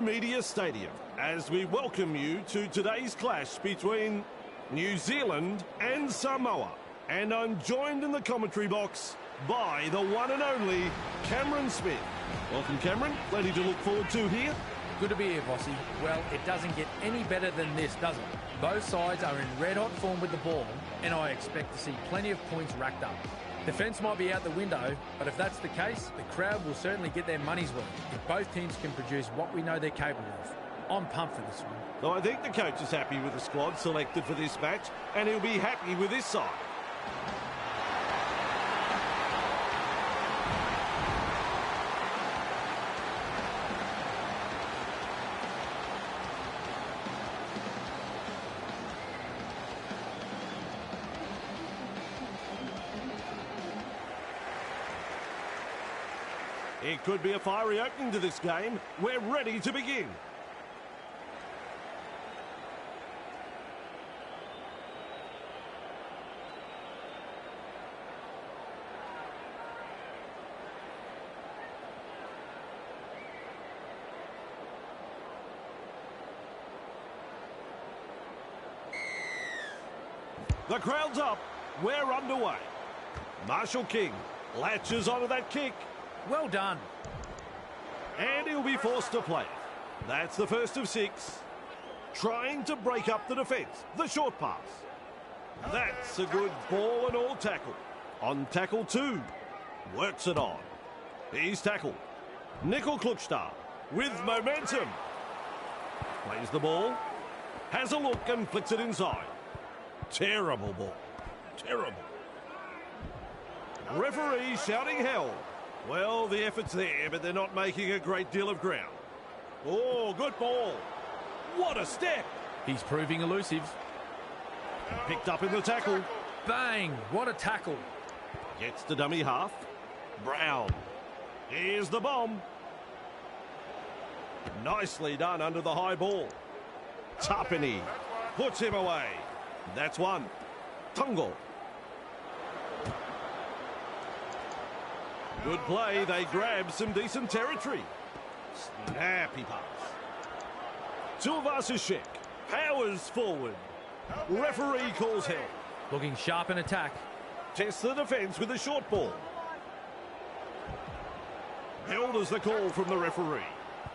Media Stadium as we welcome you to today's clash between New Zealand and Samoa. And I'm joined in the commentary box by the one and only Cameron Smith. Welcome, Cameron. Plenty to look forward to here. Good to be here, Bossy. Well, it doesn't get any better than this, does it? Both sides are in red-hot form with the ball, and I expect to see plenty of points racked up. Defence might be out the window, but if that's the case, the crowd will certainly get their money's worth if both teams can produce what we know they're capable of. I'm pumped for this one. So I think the coach is happy with the squad selected for this match, and he'll be happy with this side. It could be a fiery opening to this game. We're ready to begin. The crowd's up. We're underway. Marshall King latches onto that kick. Well done. And he'll be forced to play. That's the first of 6. Trying to break up the defence. The short pass. That's a good ball and all tackle. On tackle 2. Works it on. He's tackled. Nickel Klukstad with momentum. Plays the ball. Has a look and flicks it inside. Terrible ball. Terrible. Referee shouting hell. Well, the effort's there, but they're not making a great deal of ground. Oh, good ball. What a step. He's proving elusive. Picked up in the tackle. Bang! What a tackle. Gets to dummy half. Brown. Here's the bomb. Nicely done under the high ball. Tapini puts him away. That's one. Tungo. Good play. They grab some decent territory. Snappy pass. Silvasishek powers forward. Referee calls hell. Looking sharp in attack. Tests the defence with a short ball. Held as the call from the referee.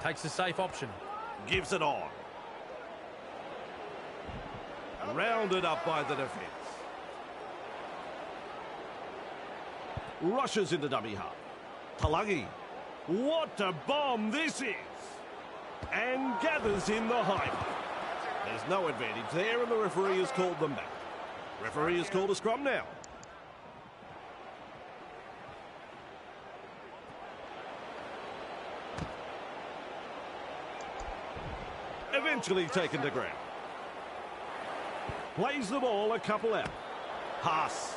Takes the safe option. Gives it on. Rounded up by the defence. Rushes into dummy half. Talagi. What a bomb this is. And gathers in the high mark. There's no advantage there and the referee has called them back. Referee has called a scrum now. Eventually taken to ground. Plays the ball a couple out. Pass.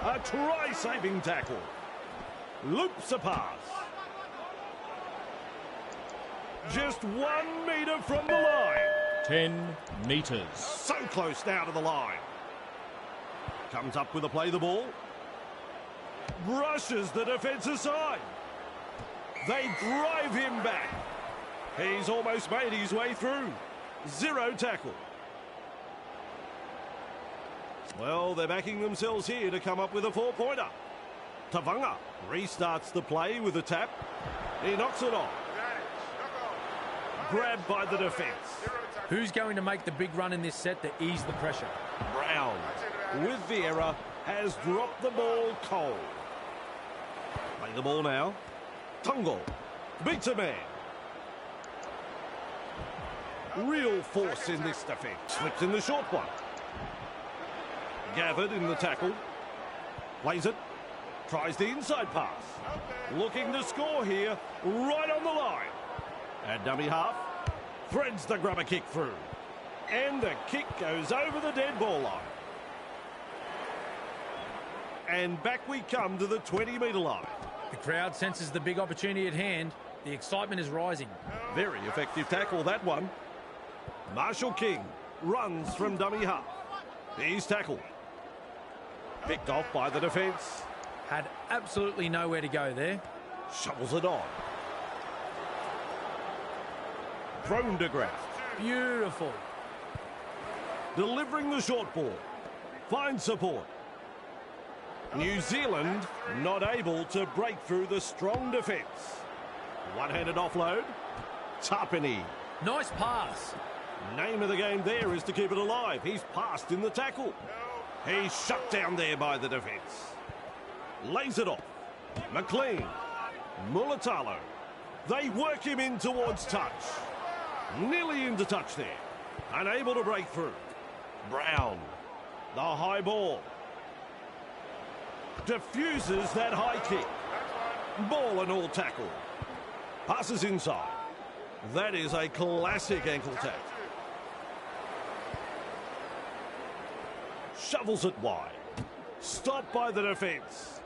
A try-saving tackle. Loops a pass. Just 1 metre from the line. 10 metres. So close now to the line. Comes up with a play the ball. Brushes the defence aside. They drive him back. He's almost made his way through. 0 tackle. Well, they're backing themselves here to come up with a 4-pointer. Tavanga restarts the play with a tap. He knocks it off. Grabbed by the defence. Who's going to make the big run in this set to ease the pressure? Brown, with Vieira, has dropped the ball cold. Play the ball now. Tungo beats a man. Real force in this defence. Slips in the short one. Gathered in the tackle. Plays it. Tries the inside pass. Looking to score here. Right on the line. At dummy half. Threads the grubber kick through. And the kick goes over the dead ball line. And back we come to the 20-metre line. The crowd senses the big opportunity at hand. The excitement is rising. Very effective tackle, that one. Marshall King runs from dummy half. He's tackled. Picked off by the defence. Had absolutely nowhere to go there. Shovels it on. thrown to ground. Beautiful. Delivering the short ball. Finds support. New Zealand not able to break through the strong defence. One-handed offload. Tapini. Nice pass. Name of the game there is to keep it alive. He's passed in the tackle. He's shut down there by the defence. Lays it off. McLean. Mulatalo. They work him in towards touch. Nearly into touch there. Unable to break through. Brown. The high ball. Diffuses that high kick. Ball and all tackle. Passes inside. That is a classic ankle tap. Shovels it wide. Stopped by the defence.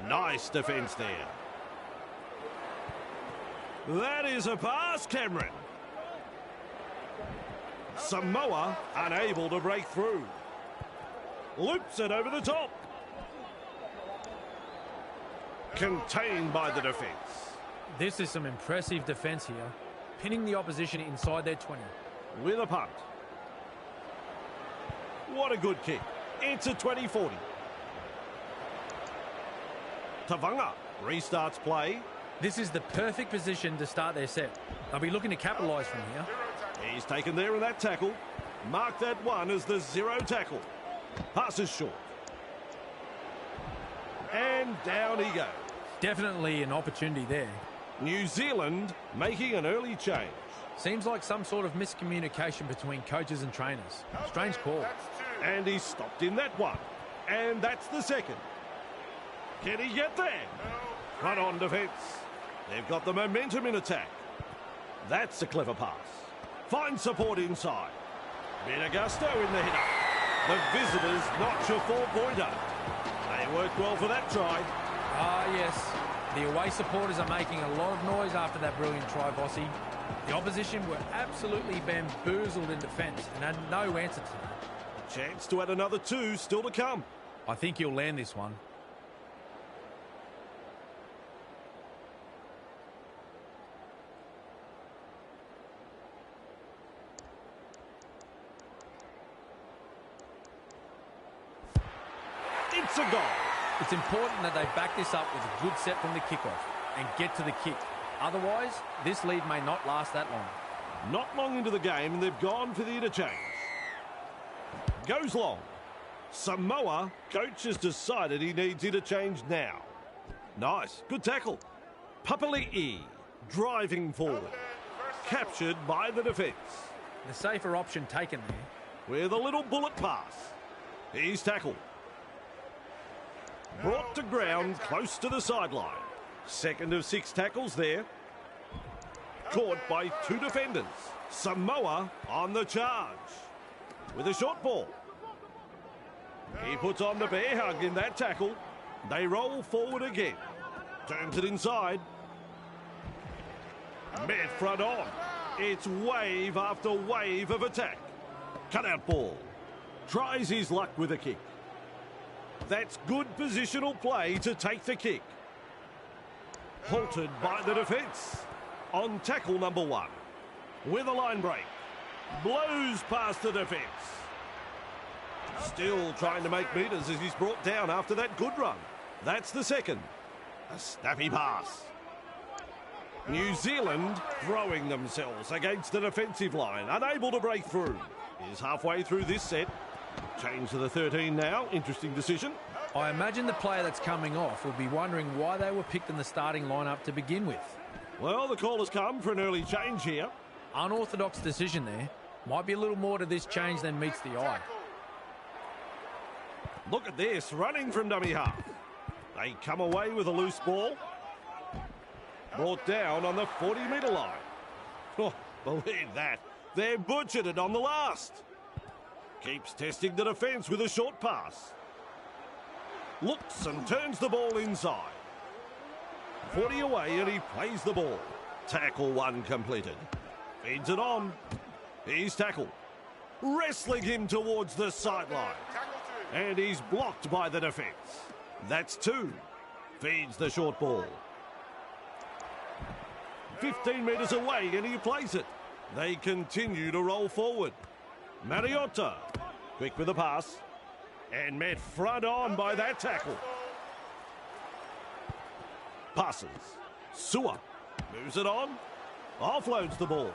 Nice defence there. That is a pass, Cameron. Samoa unable to break through. Loops it over the top. Contained by the defence. This is some impressive defence here, pinning the opposition inside their 20. With a punt. What a good kick. It's a 20-40. Vaoga restarts play. This is the perfect position to start their set. They'll be looking to capitalise from here. He's taken there in that tackle. Mark that one as the zero tackle. Passes short. And down he goes. Definitely an opportunity there. New Zealand making an early change. Seems like some sort of miscommunication between coaches and trainers. Strange call. And he stopped in that one. And that's the second. Can he get there? Front on defence. They've got the momentum in attack. That's a clever pass. Finds support inside. Bit of gusto in the hitter. The visitors notch a 4-pointer. They worked well for that try. Ah, yes. The away supporters are making a lot of noise after that brilliant try, Bossy. The opposition were absolutely bamboozled in defence and had no answer to it. Chance to add another 2 still to come. I think he'll land this one. It's a goal. It's important that they back this up with a good set from the kickoff and get to the kick. Otherwise, this lead may not last that long. Not long into the game and they've gone for the interchange. Goes long. Samoa, coach has decided he needs interchange now. Nice, good tackle. Papali'i driving forward. Captured by the defence. The safer option taken there. With a little bullet pass. He's tackled. Brought to ground close to the sideline. Second of 6 tackles there. Caught by 2 defenders. Samoa on the charge. With a short ball. He puts on the bear hug in that tackle. They roll forward again. Turns it inside. Met front on. It's wave after wave of attack. Cutout ball. Tries his luck with a kick. That's good positional play to take the kick. Halted by the defence. On tackle number 1. With a line break. Blows past the defence. Still trying to make metres as he's brought down after that good run. That's the second. A snappy pass. New Zealand throwing themselves against the defensive line. Unable to break through. Is halfway through this set. Change to the 13 now. Interesting decision. I imagine the player that's coming off will be wondering why they were picked in the starting lineup to begin with. Well, the call has come for an early change here. Unorthodox decision there. Might be a little more to this change than meets the eye. Look at this, running from dummy half. They come away with a loose ball. Brought down on the 40-metre line. Oh, believe that. They're butchered it on the last. Keeps testing the defence with a short pass. Looks and turns the ball inside. 40 away and he plays the ball. Tackle 1 completed. Feeds it on. He's tackled. Wrestling him towards the sideline. And he's blocked by the defence. That's 2. Feeds the short ball. 15 metres away and he plays it. They continue to roll forward. Mariotta, quick with the pass. And met front on by that tackle. Passes. Sua moves it on. Offloads the ball.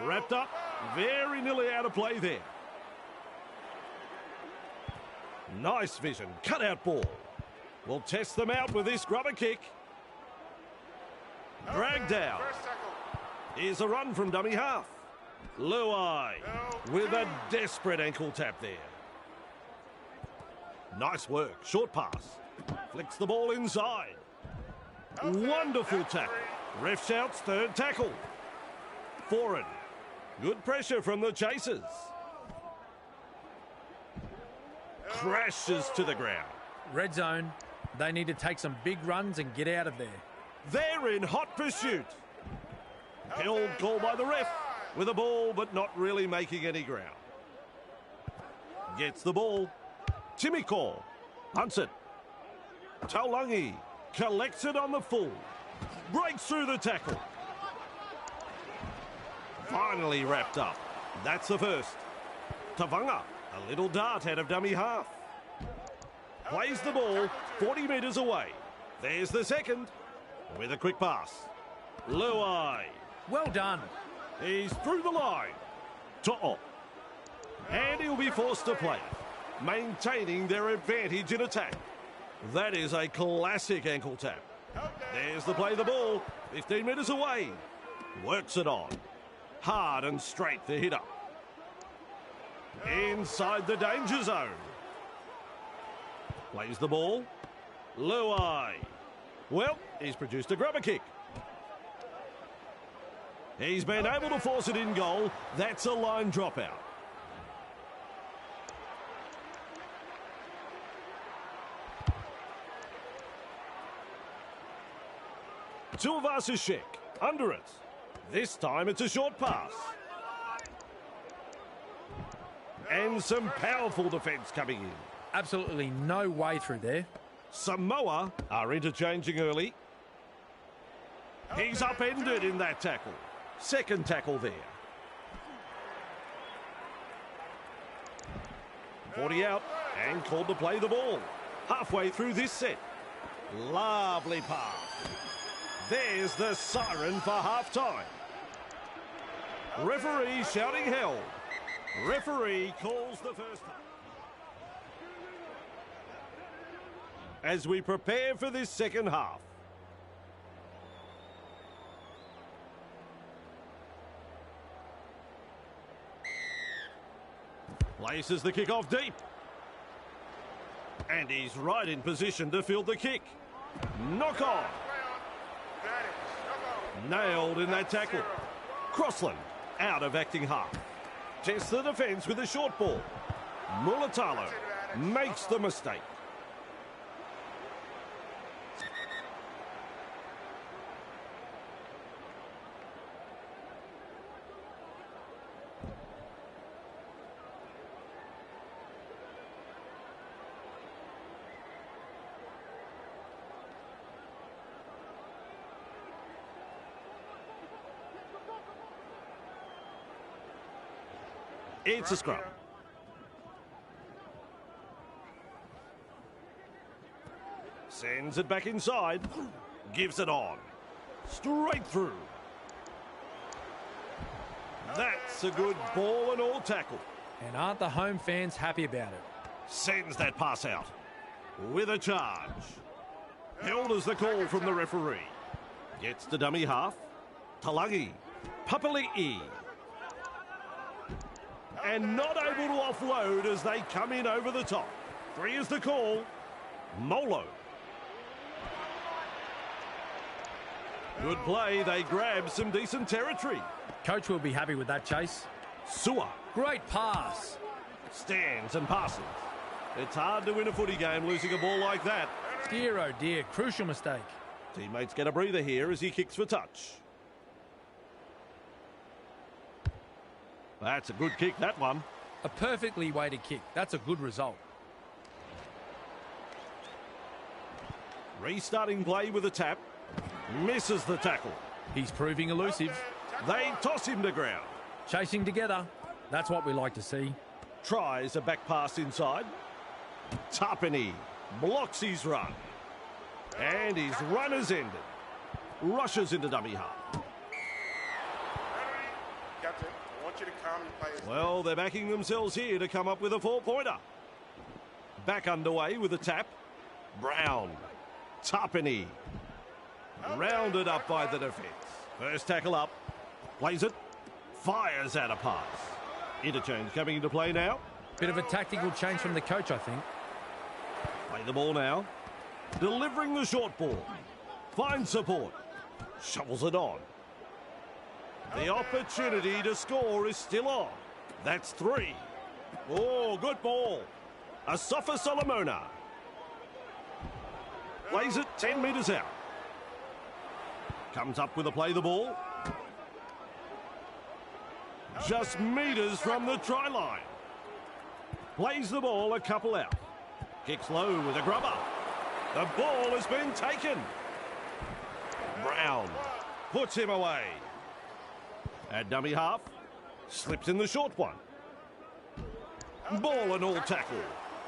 Wrapped up. Very nearly out of play there. Nice vision. Cut out ball. We'll test them out with this grubber kick. Dragged down. Here's a run from dummy half. Luai with a desperate ankle tap there. Nice work. Short pass. Flicks the ball inside. Wonderful tackle. Ref shouts third tackle. Forward. Good pressure from the chasers. Crashes to the ground. Red zone. They need to take some big runs and get out of there. They're in hot pursuit. Held call by the ref with a ball but not really making any ground. Gets the ball. Timiko hunts it. Taulangi collects it on the full. Breaks through the tackle. Finally wrapped up. That's the first. Tavanga, a little dart out of dummy half. Plays the ball 40 metres away. There's the second with a quick pass. Luai. Well done. He's through the line. To'o. And he'll be forced to play, maintaining their advantage in attack. That is a classic ankle tap. There's the play the ball, 15 metres away. Works it on. Hard and straight the hitter. Inside the danger zone. Plays the ball. Luai. Well, he's produced a grubber kick. He's been able to force it in goal. That's a line dropout. Tuivasa-Sheck under it. This time it's a short pass. And some powerful defence coming in. Absolutely no way through there. Samoa are interchanging early. He's upended in that tackle. Second tackle there. 40 out and called to play the ball. Halfway through this set. Lovely pass. There's the siren for half-time. Referee shouting held. Referee calls the first half. As we prepare for this second half. Places the kick off deep. And he's right in position to field the kick. Knock on. Nailed in that tackle. Crossland out of acting half. Tests the defence with a short ball. Mulatalo makes the mistake. It's a scrum. Sends it back inside. Gives it on. Straight through. That's a good ball and all tackle. And aren't the home fans happy about it? Sends that pass out. With a charge. Held as the call from the referee. Gets to dummy half. Talagi. Papali'i. And not able to offload as they come in over the top. 3 is the call. Molo. Good play. They grab some decent territory. Coach will be happy with that chase. Sua. Great pass. Stands and passes. It's hard to win a footy game losing a ball like that. Dear, oh dear, crucial mistake. Teammates get a breather here as he kicks for touch. That's a good kick, that one. A perfectly weighted kick. That's a good result. Restarting play with a tap. Misses the tackle. He's proving elusive. They toss him to ground. Chasing together. That's what we like to see. Tries a back pass inside. Tapani blocks his run. And his run is ended. Rushes into dummy half. Captain, I want you to calm your players. Well, they're backing themselves here to come up with a 4-pointer. Back underway with a tap. Brown. Tapani. Rounded up by the defence. First tackle up. Plays it. Fires out a pass. Interchange coming into play now. Bit of a tactical change from the coach, I think. Play the ball now. Delivering the short ball. Finds support. Shovels it on. The opportunity to score is still on. That's 3. Oh, good ball. Asafa Solomona. Plays it 10 metres out. Comes up with a play the ball. Just metres from the try line. Plays the ball a couple out. Kicks low with a grubber. The ball has been taken. Brown puts him away. At dummy half. Slips in the short one. Ball and all tackle.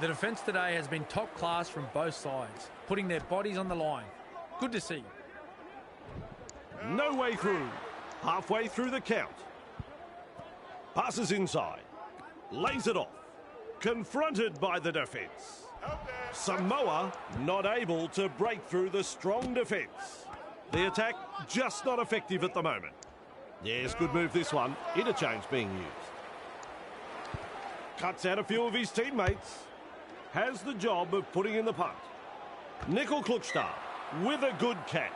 The defence today has been top class from both sides, putting their bodies on the line. Good to see. No way through. Halfway through the count. Passes inside. Lays it off. Confronted by the defence. Samoa not able to break through the strong defence. The attack just not effective at the moment. Yes, good move this one. Interchange being used. Cuts out a few of his teammates. Has the job of putting in the punt. Nickel Klukstad with a good catch.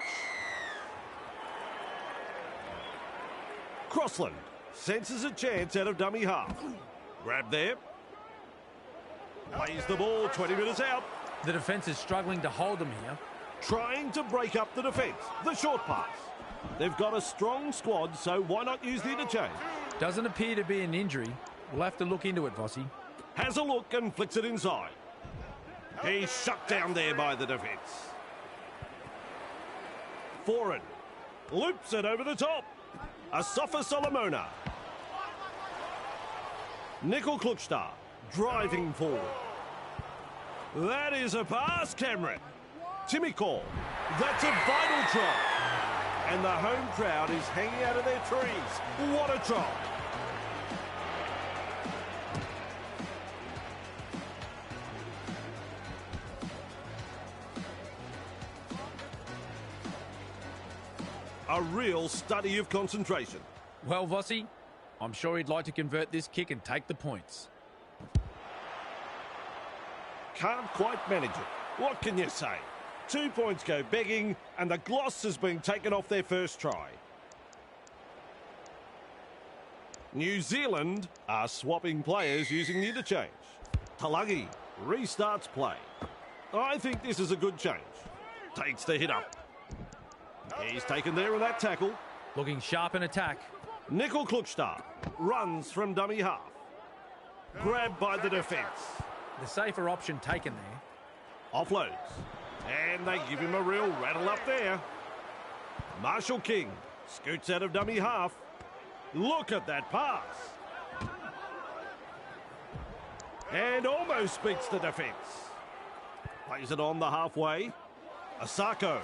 Crossland senses a chance out of dummy half. Grab there. Plays the ball 20 metres out. The defence is struggling to hold them here. Trying to break up the defence. The short pass. They've got a strong squad, so why not use the interchange? Doesn't appear to be an injury. We'll have to look into it, Vossi. Has a look and flicks it inside. He's shut down there by the defence. Forward. Loops it over the top. Asafa Solomona. Nickel Klukstad driving forward. That is a pass, Cameron. Timiko. That's a vital try. And the home crowd is hanging out of their trees. What a try. A real study of concentration. Well, Vossi, I'm sure he'd like to convert this kick and take the points. Can't quite manage it. What can you say? 2 points go begging, and the gloss has been taken off their first try. New Zealand are swapping players using the interchange. Talagi restarts play. I think this is a good change. Takes the hit up. He's taken there in that tackle. Looking sharp in attack. Nickel Klukstad runs from dummy half. Grabbed by the defence. The safer option taken there. Offloads. And they give him a real rattle up there. Marshall King scoots out of dummy half. Look at that pass. And almost beats the defence. Plays it on the halfway. Asako.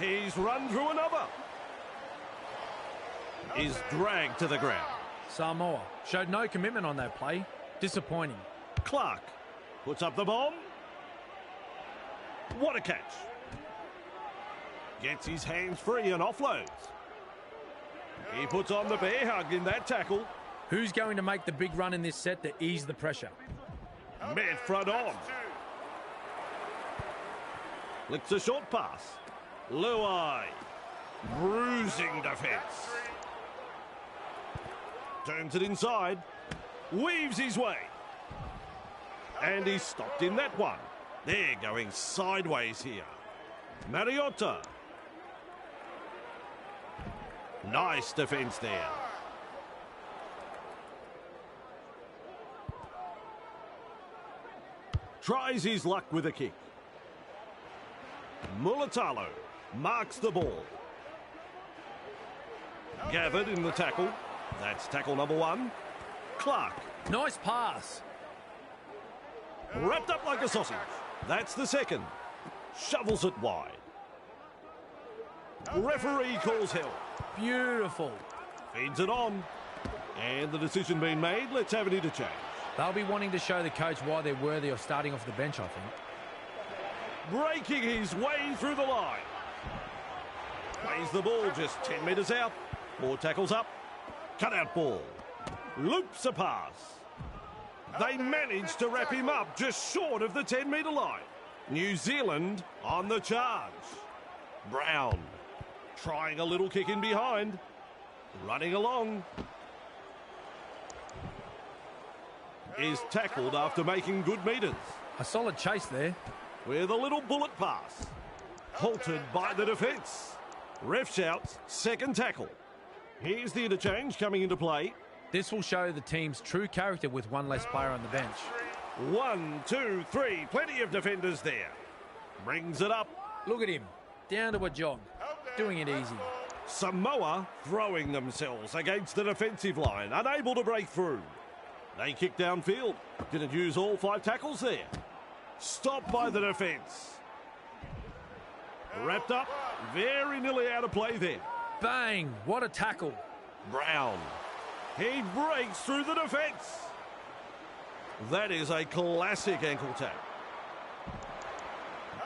He's run through another. Is dragged to the ground. Samoa showed no commitment on that play. Disappointing. Clark puts up the bomb. What a catch. Gets his hands free and offloads. He puts on the bear hug in that tackle. Who's going to make the big run in this set to ease the pressure? Met front on. Flicks a short pass. Luai. Bruising defence. Turns it inside. Weaves his way. And he's stopped in that one. They're going sideways here. Mariota. Nice defence there. Tries his luck with a kick. Mulatalo Marks the ball. Gathered in the tackle. That's tackle number 1. Clark. Nice pass. Wrapped up like a sausage. That's the second. Shovels it wide. Referee calls help. Beautiful. Feeds it on. And the decision being made, let's have an interchange. They'll be wanting to show the coach why they're worthy of starting off the bench, I think. Breaking his way through the line. Plays the ball just 10 metres out. 4 tackles up. Cut out ball. Loops a pass. They managed to wrap him up just short of the 10-metre line. New Zealand on the charge. Brown trying a little kick in behind. Running along. Is tackled after making good metres. A solid chase there. With a little bullet pass. Halted by the defence. Ref shouts, second tackle. Here's the interchange coming into play. This will show the team's true character with one less player on the bench. 1, 2, 3. Plenty of defenders there. Brings it up. Look at him. Down to a jog. Doing it easy. Samoa throwing themselves against the defensive line. Unable to break through. They kick downfield. Didn't use all 5 tackles there. Stopped by the defence. Wrapped up. Very nearly out of play there. Bang! What a tackle. Brown. He breaks through the defence. That is a classic ankle tap.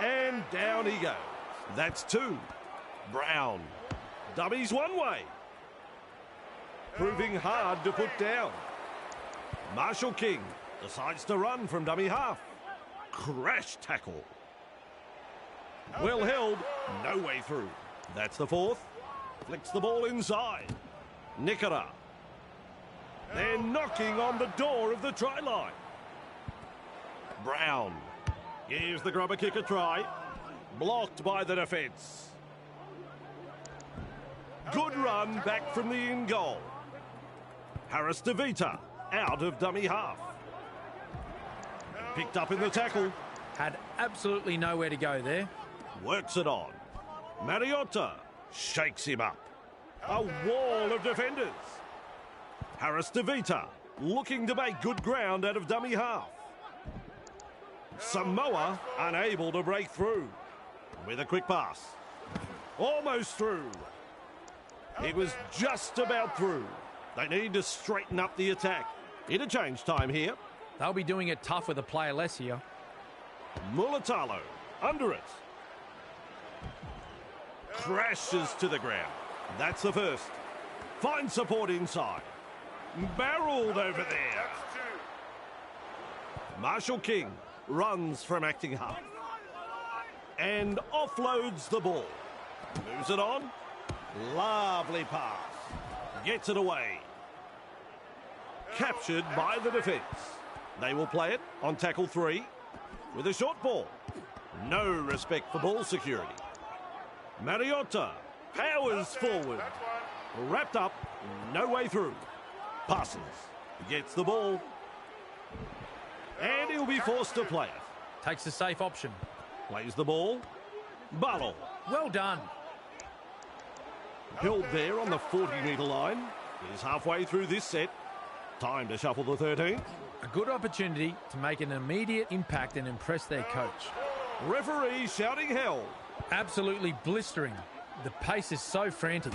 And down he goes. That's 2. Brown. Dummies one way. Proving hard to put down. Marshall King decides to run from dummy half. Crash tackle. Well held. No way through. That's the 4th. Flicks the ball inside. Nikara. They're knocking on the door of the try line. Brown gives the grubber kick a try. Blocked by the defence. Good run back from the in goal. Harris DeVita out of dummy half. Picked up in the tackle. Had absolutely nowhere to go there. Works it on. Mariota shakes him up. A wall of defenders. Harris DeVita looking to make good ground out of dummy half. Samoa unable to break through. With a quick pass. Almost through. It was just about through. They need to straighten up the attack. Interchange time here. They'll be doing it tough with a player less here. Mulatalo under it. Crashes to the ground. That's the first. Finds support inside. Barreled over there. Marshall King runs from acting half. And offloads the ball. Moves it on. Lovely pass. Gets it away. Captured by the defence. They will play it on tackle 3 with a short ball. No respect for ball security. Mariota powers forward. Wrapped up. No way through. Passes. Gets the ball. And he'll be forced to play it. Takes the safe option. Plays the ball. Barlow. Well done. Held there on the 40-metre line. Is halfway through this set. Time to shuffle the 13. A good opportunity to make an immediate impact and impress their coach. Referee shouting hell. Absolutely blistering. The pace is so frantic.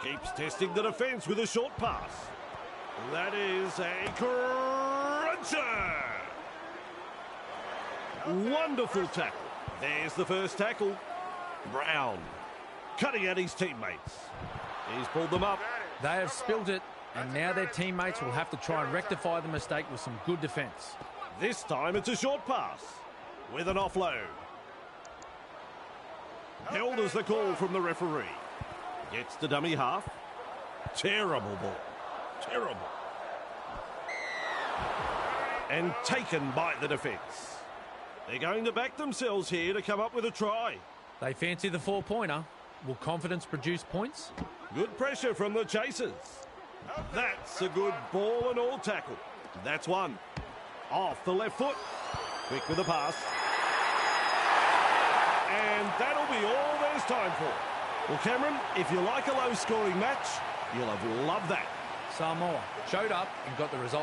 Keeps testing the defence with a short pass. That is a cruncher. Wonderful tackle. There's the first tackle. Brown cutting at his teammates. He's pulled them up. They have spilt it, and now their teammates will have to try and rectify the mistake with some good defence. This time it's a short pass with an offload. Held as the call from the referee. Gets to dummy half. Terrible ball. Terrible. And taken by the defence. They're going to back themselves here to come up with a try. They fancy the 4-pointer. Will confidence produce points? Good pressure from the chasers. That's a good ball and all tackle. That's one. Off the left foot. Quick with the pass. And that'll be all there's time for. Well, Cameron, if you like a low-scoring match, you'll have loved that. Samoa showed up and got the result.